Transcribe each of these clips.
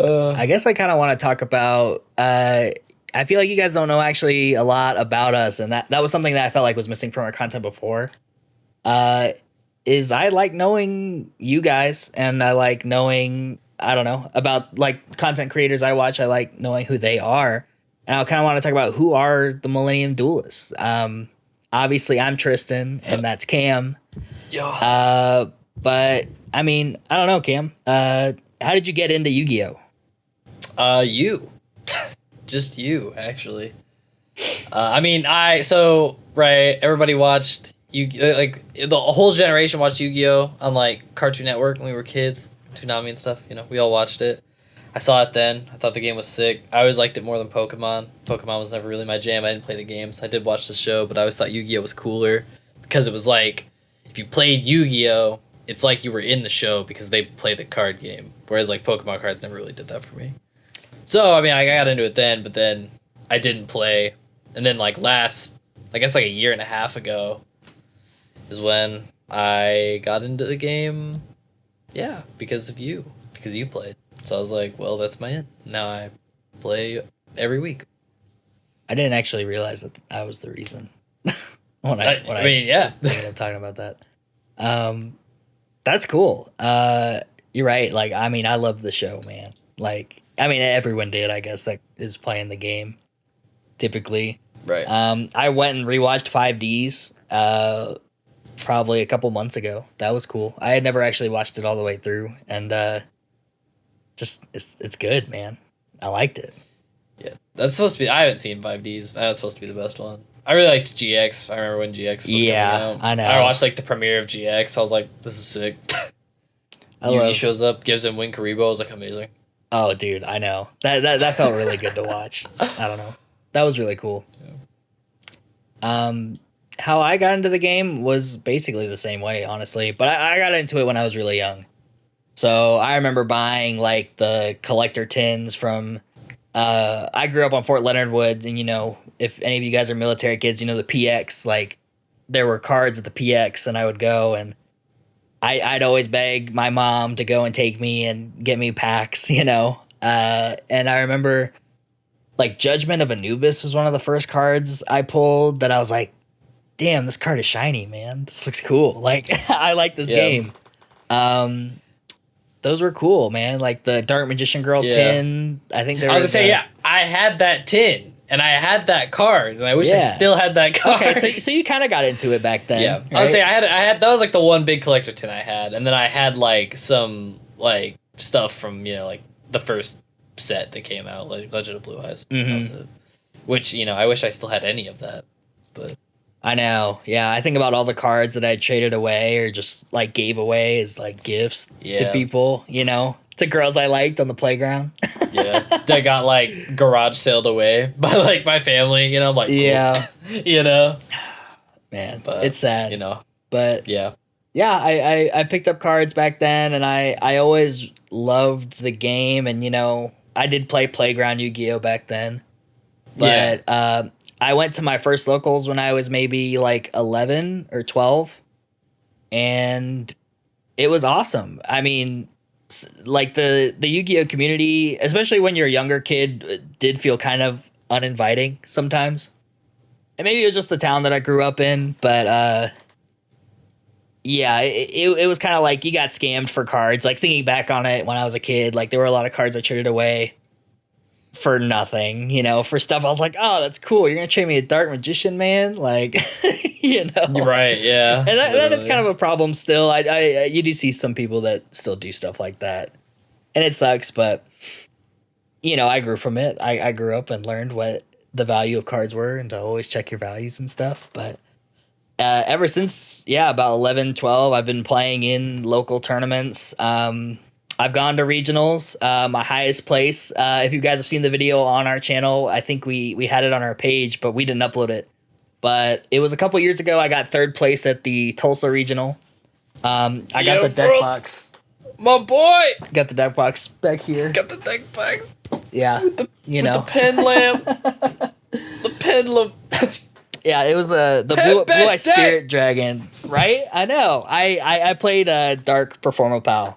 I guess I kind of want to talk about. I feel like you guys don't know actually a lot about us, and that was something that I felt like was missing from our content before. Is I like knowing you guys, and I like knowing, I don't know, about like content creators I watch. I like knowing who they are, and I kind of want to talk about who are the Millennium Duelists. Obviously, I'm Tristan, and that's Cam. Yeah. But I mean, I don't know, Cam. How did you get into Yu-Gi-Oh? You. Just you, actually. Right, everybody watched like the whole generation watched Yu-Gi-Oh on like Cartoon Network when we were kids, Toonami and stuff. You know, we all watched it. I saw it then. I thought the game was sick. I always liked it more than Pokemon. Pokemon was never really my jam. I didn't play the games. I did watch the show, but I always thought Yu-Gi-Oh was cooler because it was like if you played Yu-Gi-Oh, it's like you were in the show because they played the card game. Whereas like Pokemon cards never really did that for me. So I mean, I got into it then, but then I didn't play. And then like I guess like a year and a half ago is when I got into the game. Yeah, because of you. Because you played. So I was like, well, that's my end. Now I play every week. I didn't actually realize that I was the reason. when I mean, yeah. Just thinking of talking about that. That's cool. You're right. Like, I mean, I love the show, man. Like, I mean, everyone did, I guess, that is playing the game, typically. Right. I went and rewatched 5Ds probably a couple months ago. That was cool. I had never actually watched it all the way through, and just it's good, man. I liked it. Yeah, that's supposed to be. I haven't seen 5Ds. That's supposed to be the best one. I really liked GX. I remember when GX was coming out. I know. I watched like the premiere of GX. I was like, this is sick. Yugi shows up, gives him Win Karibo. I was like, amazing. Oh, dude, I know. That felt really good to watch. I don't know. That was really cool. Yeah. How I got into the game was basically the same way, honestly. But I got into it when I was really young. So I remember buying like the collector tins from. I grew up on Fort Leonard Wood, and you know, if any of you guys are military kids, you know the PX. Like, there were cards at the PX, and I would go and I'd always beg my mom to go and take me and get me packs, you know. And I remember, like, Judgment of Anubis was one of the first cards I pulled that I was like, damn, this card is shiny, man. This looks cool. Like, I like this game. Those were cool, man. Like the Dark Magician Girl tin. I think there was. I was gonna say, yeah, I had that tin and I had that card, and I wish I still had that card. Okay, so you kind of got into it back then. Yeah, right? I was say I had that was like the one big collector tin I had, and then I had like some like stuff from, you know, like the first set that came out, like Legend of Blue Eyes. Mm-hmm. Which, you know, I wish I still had any of that, but. I know. Yeah, I think about all the cards that I traded away or just like gave away as like gifts to people, you know, to girls I liked on the playground. Yeah, that got like garage sailed away by like my family, you know. I'm like, cool. Yeah, you know, man, but it's sad, you know. But yeah, I picked up cards back then, and I always loved the game, and you know, I did play Playground Yu-Gi-Oh back then, but I went to my first locals when I was maybe like 11 or 12, and it was awesome. I mean, like the Yu-Gi-Oh community, especially when you're a younger kid, did feel kind of uninviting sometimes. And maybe it was just the town that I grew up in, but yeah, it was kind of like you got scammed for cards. Like, thinking back on it when I was a kid, like there were a lot of cards I traded away for nothing, you know, for stuff I was like, oh, that's cool. You're going to trade me a Dark Magician, man? Like, you know. Right, yeah. And that is kind of a problem still. You do see some people that still do stuff like that. And it sucks, but, you know, I grew from it. I grew up and learned what the value of cards were and to always check your values and stuff. But ever since, about 11, 12, I've been playing in local tournaments. I've gone to regionals. My highest place, if you guys have seen the video on our channel, I think we had it on our page, but we didn't upload it. But it was a couple years ago. I got third place at the Tulsa regional. I got the deck box. My boy! Got the deck box back here. Got the deck box. Yeah. With the pen lamp. The pendulum. Yeah, it was the Blue Eye Spirit Dragon, right? I know. I played Dark Performapal.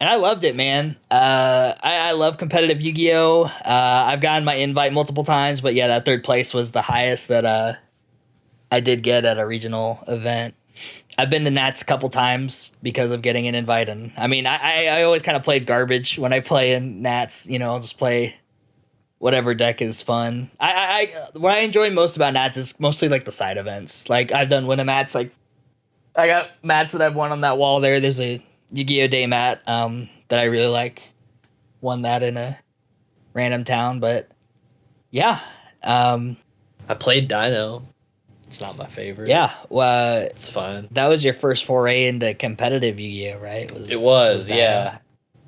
And I loved it, man. I love competitive Yu-Gi-Oh. I've gotten my invite multiple times, but yeah, that third place was the highest that I did get at a regional event. I've been to Nats a couple times because of getting an invite, and I mean, I always kind of played garbage when I play in Nats. You know, I'll just play whatever deck is fun. What I enjoy most about Nats is mostly like the side events. Like I've done win a mats. Like I got mats that I've won on that wall there. There's a Yu-Gi-Oh Day mat that I really like. Won that in a random town, but yeah. I played Dino. It's not my favorite. Yeah, well, It's fine. that was your first foray into competitive Yu-Gi-Oh, right? It was, that yeah.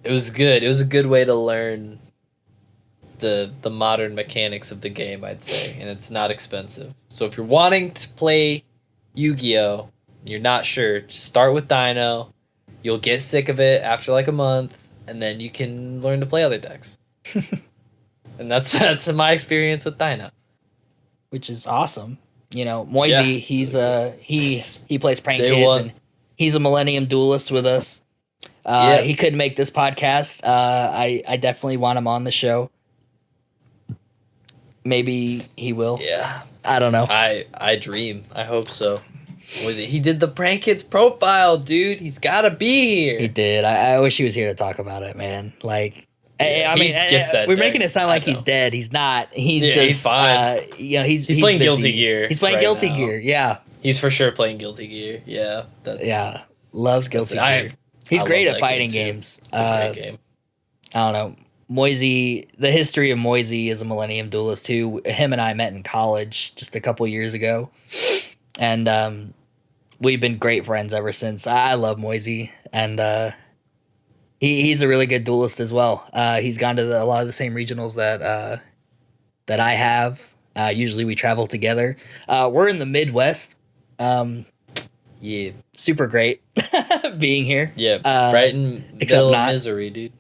It was good. It was a good way to learn the modern mechanics of the game, I'd say, and it's not expensive. So if you're wanting to play Yu-Gi-Oh, you're not sure, just start with Dino. You'll get sick of it after like a month, and then you can learn to play other decks. And that's my experience with Dino. which is awesome. You know, Moisey, Yeah. he plays Prank Day Kids, one. and he's a Millennium Duelist with us. Yeah. He couldn't make this podcast. I definitely want him on the show. Maybe he will. Yeah. I don't know. I dream. I hope so. What was it? He did the Prank Kids profile, dude. He's gotta be here. He did. I wish he was here to talk about it, man. Like, Yeah, I he mean, gets that we're deck. making it sound I like he's know. dead. He's not. He's Yeah, just he's fine. You know, he's playing busy. Guilty Gear He's playing right Guilty now. Gear. Yeah, He's for sure playing Guilty Gear. Yeah. yeah. Loves Guilty I- Gear. He's I great love at that fighting game, too. games. It's a great game. I don't know. Moisey, the history of Moisey is a Millennium Duelist too. Him and I met in college just a couple years ago, and we've been great friends ever since. I love Moisey, and he's a really good duelist as well. He's gone to a lot of the same regionals that I have. Usually we travel together. We're in the Midwest. Yeah. Super great being here. Yeah. Right in except middle not. of misery, dude.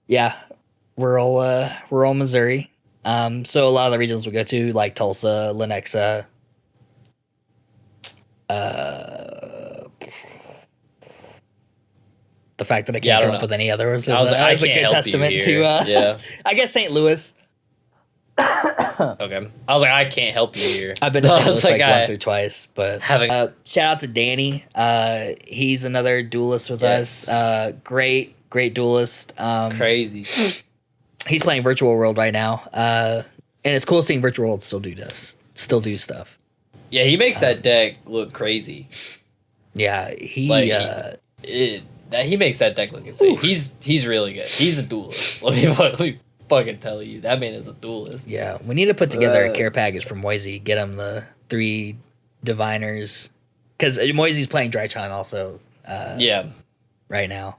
Yeah, rural Missouri. So a lot of the regions we go to, like Tulsa, Lenexa, the fact that I Yeah, I can't don't come up know. with any others is, I was like, I is a can't good help you testament here. to Yeah. I guess St. Louis. Okay. I was like, I can't help you here. I've been to I St. was Louis like I- once or twice, but having- shout out to Danny. He's another duelist with Yes. us. Great duelist. Crazy. He's playing Virtual World right now. And it's cool seeing Virtual World still do stuff. Yeah, he makes that deck look crazy. Yeah, he Like, he makes that deck look insane. He's really good. He's a duelist. Let me fucking tell you, that man is a duelist. yeah, we need to put together a care package for Moisey. Get him the 3 diviners, because Moisey's playing Drychan also Yeah. right now.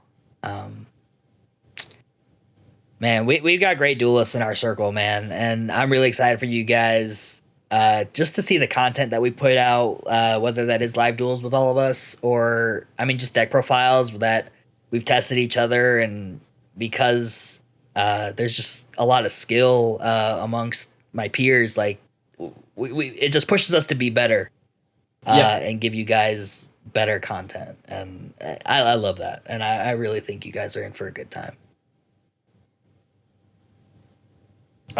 Man, we've got great duelists in our circle, man, and I'm really excited for you guys just to see the content that we put out, whether that is live duels with all of us or, I mean, just deck profiles that we've tested each other, and because there's just a lot of skill amongst my peers, like it just pushes us to be better and give you guys better content, and I love that, and I really think you guys are in for a good time.